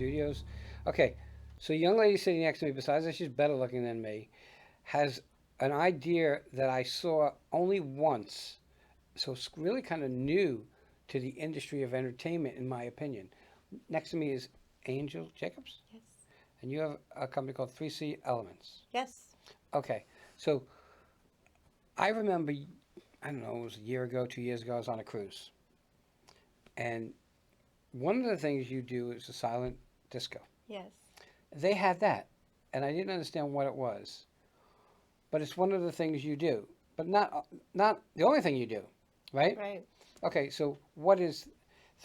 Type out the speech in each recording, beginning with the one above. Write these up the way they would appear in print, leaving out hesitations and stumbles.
Studios. Okay, so a young lady sitting next to me, besides that she's better looking than me, has an idea that I saw only once. So it's really kind of new to the industry of entertainment, in my opinion. Next to me is Angel Jacobs, Yes. and you have a company called 3C Elements. Yes. Okay, so I remember, I don't know, it was a year ago, 2 years ago, I was on a cruise. And one of the things you do is a silent disco. Yes. They had that, and I didn't understand what it was. But it's one of the things you do, but not the only thing you do, right? Right. Okay, so what is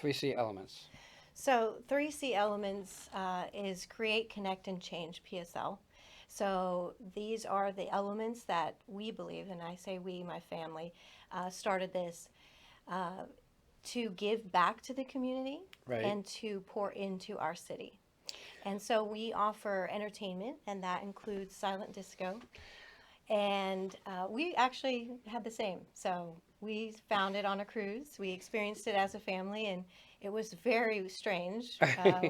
3C Elements? So 3C Elements is Create, Connect, and Change PSL. So these are the elements that we believe, and I say we, my family, started this uh, to give back to the community Right. and to pour into our city. And so we offer entertainment, and that includes silent disco. And we actually had the same. So we found it on a cruise. We experienced it as a family, and it was very strange.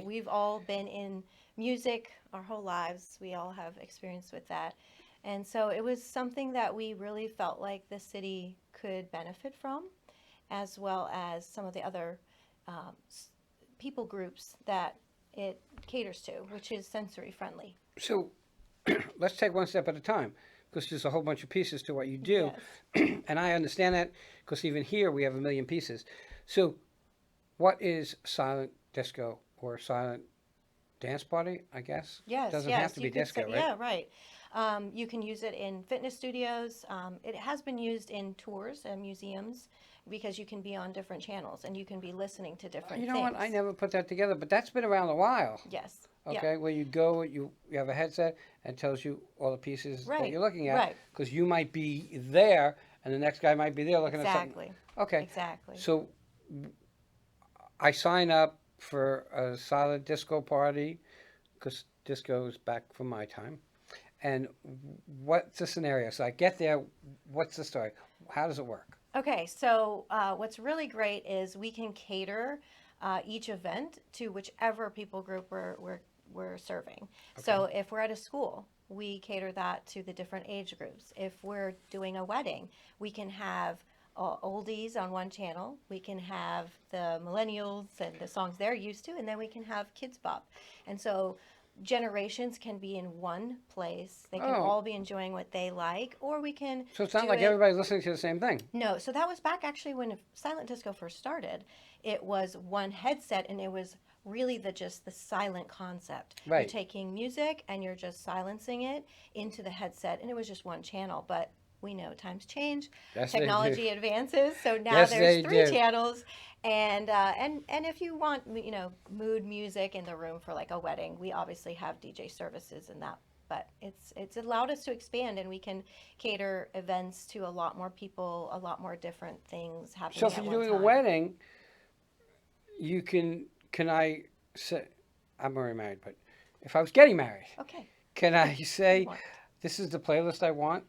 We've all been in music our whole lives. We all have experience with that. And so it was something that we really felt like the city could benefit from, as well as some of the other um, people groups that it caters to, which is sensory friendly. So let's take one step at a time because there's a whole bunch of pieces to what you do. Yes. And I understand that because even here we have a million pieces. So, what is silent disco or silent dance party? I guess Yes, doesn't have yes, to you be could say, disco, right? yeah, right. You can use it in fitness studios. It has been used in tours and museums because you can be on different channels and you can be listening to You different know what? I things. never put that together, but that's been around a while. Yes, yeah, Okay, where you go, you have a headset and it tells you all the pieces that right, you're looking at right, because you might be there and the next guy might be there looking at something. exactly, Okay, exactly. so I sign up for a silent disco party because disco is back from my time. And what's the scenario? So I get there. What's the story? How does it work? Okay, so what's really great is we can cater each event to whichever people group we're serving. Okay. So if we're at a school, we cater that to the different age groups. If we're doing a wedding, we can have oldies on one channel, we can have the millennials and the songs they're used to, and then we can have kids bop. And so generations can be in one place. They can Oh, all be enjoying what they like, or we can so it's not do like it. everybody's listening to the same thing. No, so that was back actually when silent disco first started. It was one headset and it was really just the silent concept. You're Right. taking music and you're just silencing it into the headset and it was just one channel, but we know times change, Yes, they do. technology advances, so now Yes, there's they three do. channels, and if you want mood music in the room for like a wedding, we obviously have DJ services and that, but it's allowed us to expand and we can cater events to a lot more people, a lot more different things So happening if at you're one doing a time. wedding, you can. Can I say? I'm already married, but if I was getting married, Okay, can I you say want this is the playlist I want,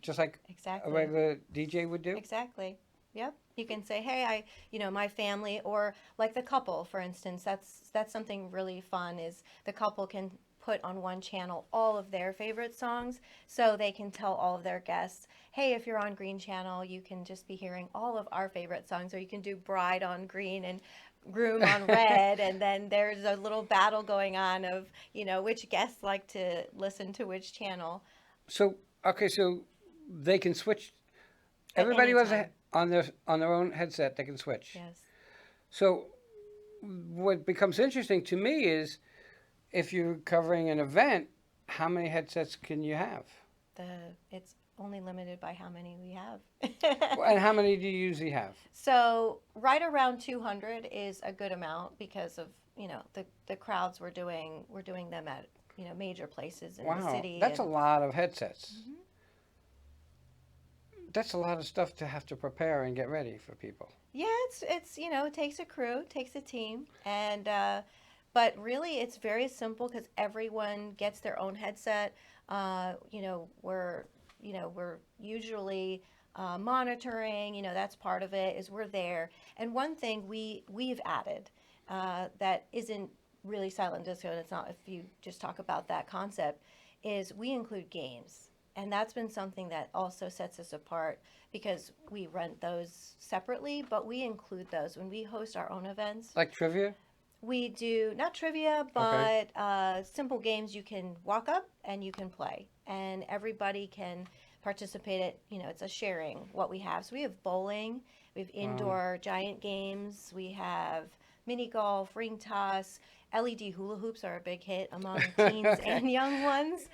just like a exactly, regular DJ would do? exactly. Yep. You can say, "Hey, my family," or like the couple, for instance. That's something really fun. Is the couple can put on one channel all of their favorite songs, so they can tell all of their guests, "Hey, if you're on Green Channel, you can just be hearing all of our favorite songs," or you can do Bride on Green and Groom on Red, and then there's a little battle going on of which guests like to listen to which channel So okay, so they can switch. at Everybody any who has time. on their own headset, they can switch. Yes. So what becomes interesting to me is if you're covering an event, how many headsets can you have? It's only limited by how many we have. And how many do you usually have? So right around 200 is a good amount because of the crowds we're doing them at major places in the Wow, city that's a and lot of headsets. Mhm. That's a lot of stuff to have to prepare and get ready for people. Yeah, it's it takes a crew, takes a team, and but really it's very simple because everyone gets their own headset. We're usually monitoring. That's part of it is we're there. And one thing we've added that isn't really silent disco, and it's not if you just talk about that concept, is we include games. And that's been something that also sets us apart because we rent those separately, but we include those when we host our own events. Like trivia? We do not trivia, Okay. but simple games you can walk up and you can play, and everybody can participate. It's a sharing what we have. So we have bowling, we have Wow. indoor giant games, we have mini golf, ring toss, LED hula hoops are a big hit among teens Okay. and young ones.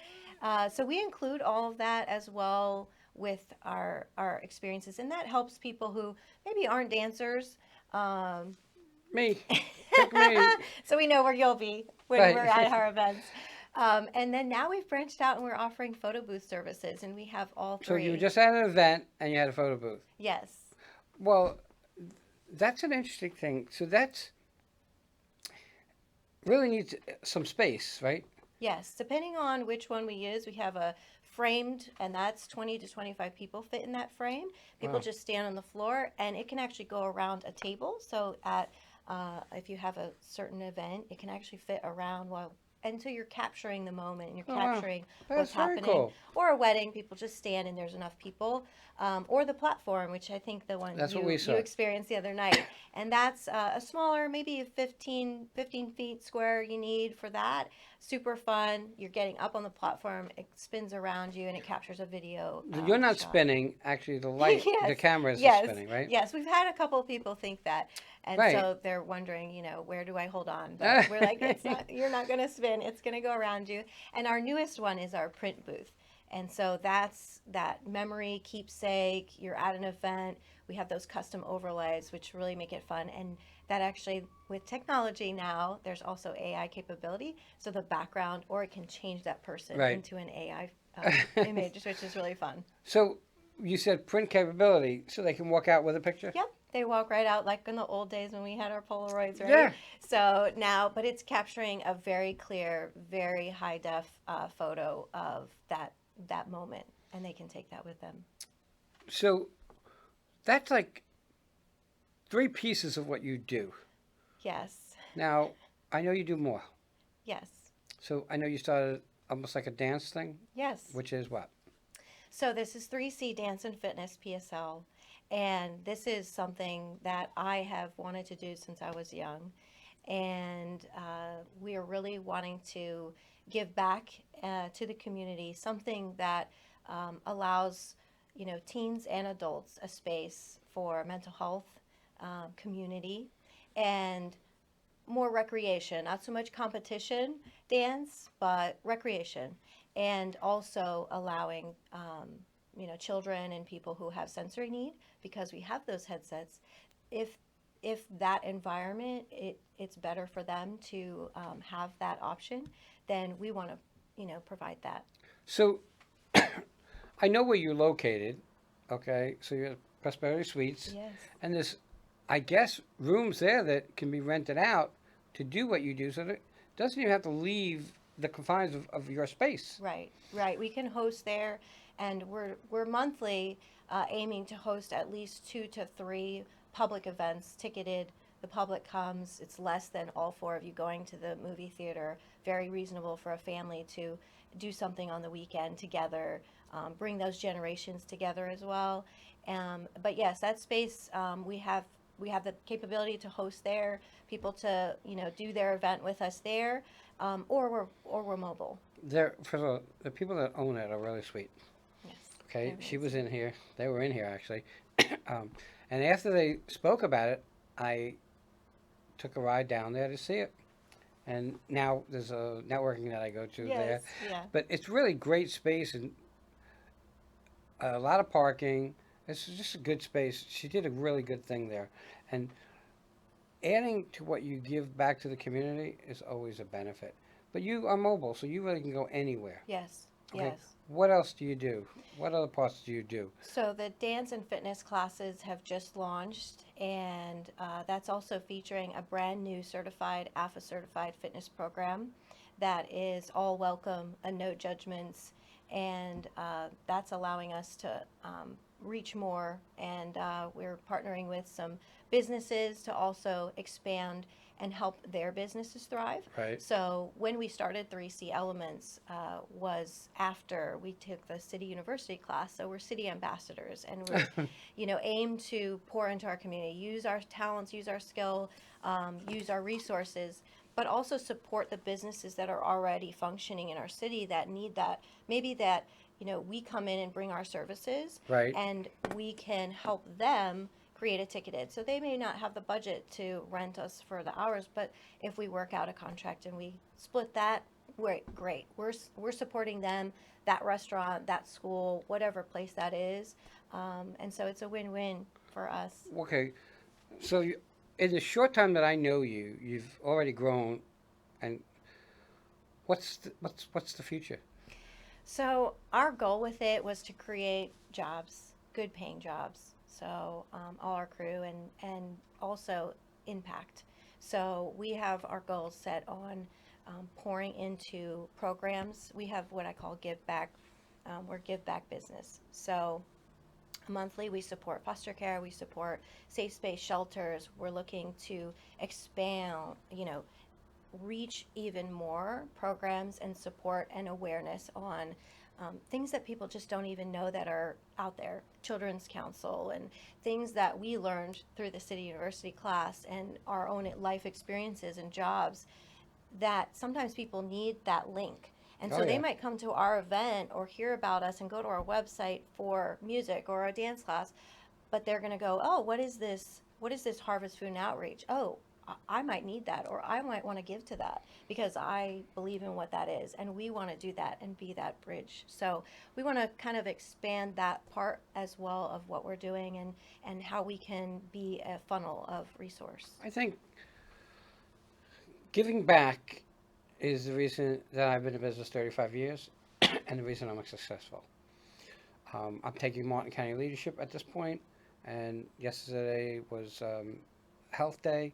So we include all of that as well with our experiences, and that helps people who maybe aren't dancers. Um, Me. Pick me. so we know where you'll be when we're Right. at our events. And then now we've branched out and we're offering photo booth services, and we have all So you were three. just at an event and you had a photo booth. Yes, Well, that's an interesting thing. So that's really needs some space, right? yes. Depending on which one we use, we have a framed, and that's 20 to 25 people fit in that frame. People Wow. just stand on the floor, and it can actually go around a table. So if you have a certain event, it can actually fit around while until you're capturing the moment and you're Oh wow. capturing That's what's very happening. cool. Or a wedding, people just stand and there's enough people. Or the platform, which I think the one That's what we you saw. experienced the other night. And that's a smaller, maybe a 15 feet square you need for that. Super fun. You're getting up on the platform, it spins around you, and it captures a video You're not shot. spinning. Actually, the light, Yes, the cameras are yes, spinning, right? yes. We've had a couple of people think that, and Right. so they're wondering, where do I hold on? But we're like, it's not. You're not going to spin. It's going to go around you. And our newest one is our print booth, and so that's that memory keepsake. You're at an event. We have those custom overlays, which really make it fun, and that actually, with technology now, there's also AI capability. So the background, or it can change that person Right. into an AI image, which is really fun. So you said print capability, so they can walk out with a picture. Yep, they walk right out like in the old days when we had our Polaroids, right? Yeah. So now, but it's capturing a very clear, very high def photo of that moment, and they can take that with them. So that's like three pieces of what you do. Yes, Now, I know you do more. yes, So I know you started almost like a dance thing, yes. which is what? So this is 3C Dance and Fitness PSL, and this is something that I have wanted to do since I was young, and we are really wanting to give back to the community, something that allows teens and adults a space for mental health, community, and more recreation, not so much competition dance, but recreation, and also allowing children and people who have sensory need, because we have those headsets. If that environment it's better for them to have that option, then we want to provide that. So I know where you're located. Okay, so you're at Prosperity Suites, Yes. and there's, I guess, rooms there that can be rented out to do what you do. So that it doesn't even have to leave the confines of your space. Right, right. We can host there, and we're monthly aiming to host at least 2 to 3 public events, ticketed. The public comes. It's less than all four of you going to the movie theater. Very reasonable for a family to do something on the weekend together. Bring those generations together as well. But yes, that space we have the capability to host there. People to do their event with us there, or we're mobile. There, for the people that own it are really sweet. Yes. Okay, They're she was amazing. in here. They were in here actually, and after they spoke about it, I took a ride down there to see it. And now there's a networking that I go to Yes. there, Yeah. but it's really great space and a lot of parking. It's just a good space. She did a really good thing there, and adding to what you give back to the community is always a benefit. But you are mobile, so you really can go anywhere. Yes. Okay, Yes. what else do you do? What other parts do you do? So the dance and fitness classes have just launched, and that's also featuring a brand new certified AFA certified fitness program that is all welcome and no judgments, and that's allowing us to reach more. And we're partnering with some businesses to also expand and help their businesses thrive. Right. So when we started 3C Elements was after we took the City University class. So we're city ambassadors, and we're, aim to pour into our community, use our talents, use our skill, use our resources, but also support the businesses that are already functioning in our city that need that. Maybe that, we come in and bring our services, Right. and we can help them create a ticketed. So they may not have the budget to rent us for the hours, but if we work out a contract and we split that, we're great. We're supporting them, that restaurant, that school, whatever place that is, and so it's a win-win for us. Okay. So in the short time that I know you, you've already grown, and what's the future? So our goal with it was to create jobs, good paying jobs. So all our crew and also impact. So we have our goals set on pouring into programs. We have what I call give back. We're give back business. So monthly we support foster care, we support safe space shelters. We're looking to expand, reach even more programs and support and awareness on things that people just don't even know that are out there. Children's Council and things that we learned through the City University class and our own life experiences and jobs, that sometimes people need that link. And Oh so they yeah. might come to our event or hear about us and go to our website for music or a dance class, but they're going to go, oh, what is this? What is this Harvest Food and Outreach? Oh, I might need that, or I might want to give to that because I believe in what that is, and we want to do that and be that bridge. So we want to kind of expand that part as well of what we're doing, and how we can be a funnel of resource. I think giving back is the reason that I've been in business 35 years, and the reason I'm successful. I'm taking Martin County leadership at this point, and yesterday was Health Day,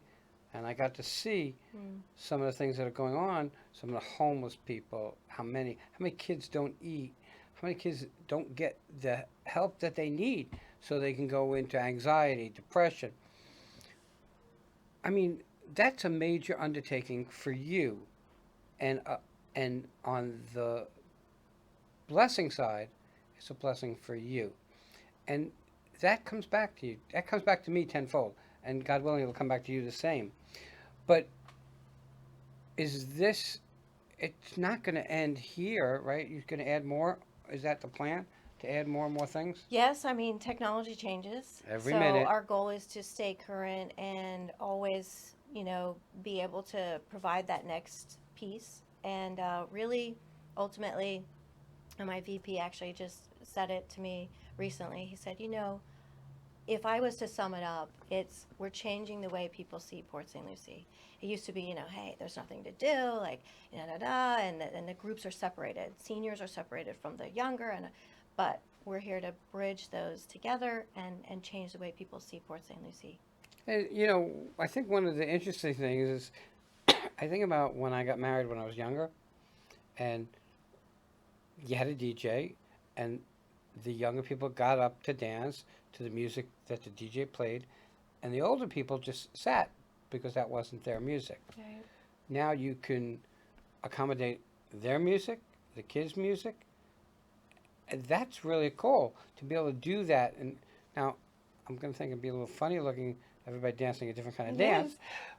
and I got to see Mm. some of the things that are going on. Some of the homeless people, how many kids don't eat, how many kids don't get the help that they need, so they can go into anxiety, depression. I mean, that's a major undertaking for you, and on the blessing side, it's a blessing for you. And that comes back to you. That comes back to me tenfold. And God willing, it'll come back to you the same. But is this, it's not going to end here, right? You're going to add more? Is that the plan? To add more and more things? Yes, I mean, technology changes. Every So minute. our goal is to stay current and always, be able to provide that next piece. And really, ultimately, and my VP actually just said it to me recently. He said, if I was to sum it up, it's we're changing the way people see Port St. Lucie. It used to be, hey, there's nothing to do, like, da da da, and the groups are separated. Seniors are separated from the younger, but we're here to bridge those together and change the way people see Port St. Lucie. And, I think one of the interesting things is I think about when I got married when I was younger, and you had a DJ, and the younger people got up to dance to the music that the DJ played, and the older people just sat because that wasn't their music. Right. Now you can accommodate their music, the kids' music, and that's really cool to be able to do that. And now I'm going to think it'd be a little funny looking, everybody dancing a different kind of It dance, is.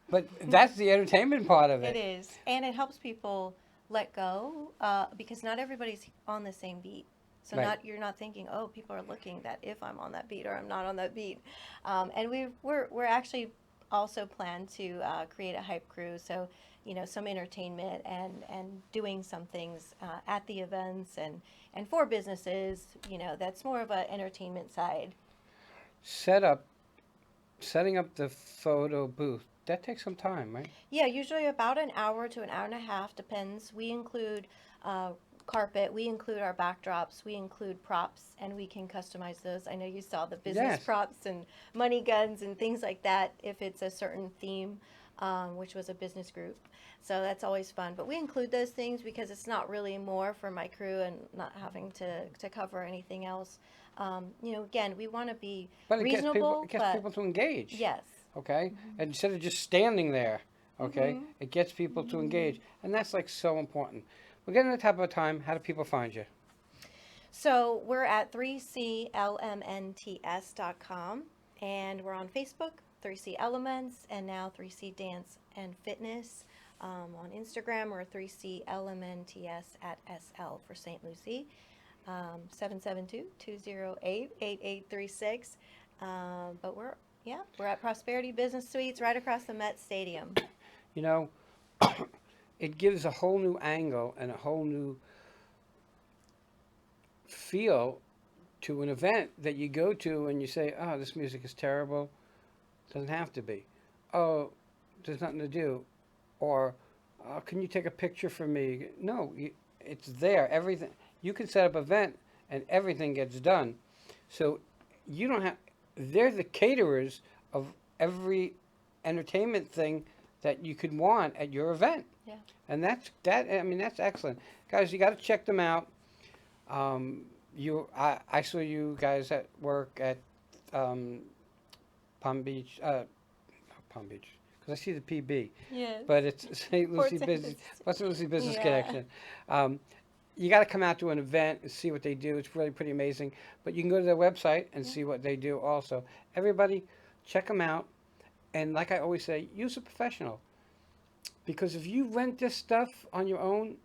but that's the entertainment part of It it. is. And it helps people let go because not everybody's on the same beat. So Right. you're not thinking, oh, people are looking that if I'm on that beat or I'm not on that beat. And we're actually also plan to create a hype crew. So, some entertainment and doing some things at the events and for businesses, that's more of an entertainment side. Set up, setting up the photo booth, that takes some time, right? Yeah, usually about an hour to an hour and a half, depends. We include carpet, we include our backdrops, we include props, and we can customize those. I know you saw the business Yes. props and money guns and things like that if it's a certain theme, which was a business group. So that's always fun. But we include those things because it's not really more for my crew and not having to cover anything else. Again, we want to be But it reasonable, gets but people to engage. yes. Okay? Mhm. And instead of just standing there, Okay, Mhm. it gets people to engage, and that's like so important. We're getting to the top of our time. How do people find you? So we're at 3CLMNTS.com, and we're on Facebook, 3C Elements, and now 3C Dance and Fitness. On Instagram, we're 3C LMNTS at SL for St. Lucie, 772-208-8836. But we're at Prosperity Business Suites right across the Met Stadium. You know, it gives a whole new angle and a whole new feel to an event that you go to and you say, "Oh, this music is terrible." Doesn't have to be. "Oh, there's nothing to do," or "Can you take a picture for me?" No, it's there. Everything you can set up an event and everything gets done. So you don't have. They're the caterers of every entertainment thing that you could want at your event, Yeah. and that's that. I mean, that's excellent, guys. You got to check them out. I saw you guys at work at um, Palm Beach, not Palm Beach, because I see the PB, Yes. but it's St. Port Lucie St. Business, West Lucie Business Yeah. Connection. Um, you got to come out to an event and see what they do. It's really pretty amazing. But you can go to their website and Yeah. see what they do also. Everybody, check them out. And like I always say, use a professional. Because if you rent this stuff on your own,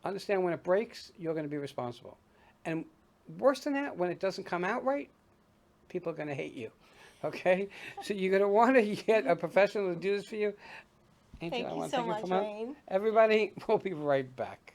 understand when it breaks, you're going to be responsible. And worse than that, when it doesn't come out right, people are going to hate you. Okay? So you're going to want to get a professional to do this for you. Angela, Thank I you want to so thank you much, for Wayne. everybody. We'll be right back.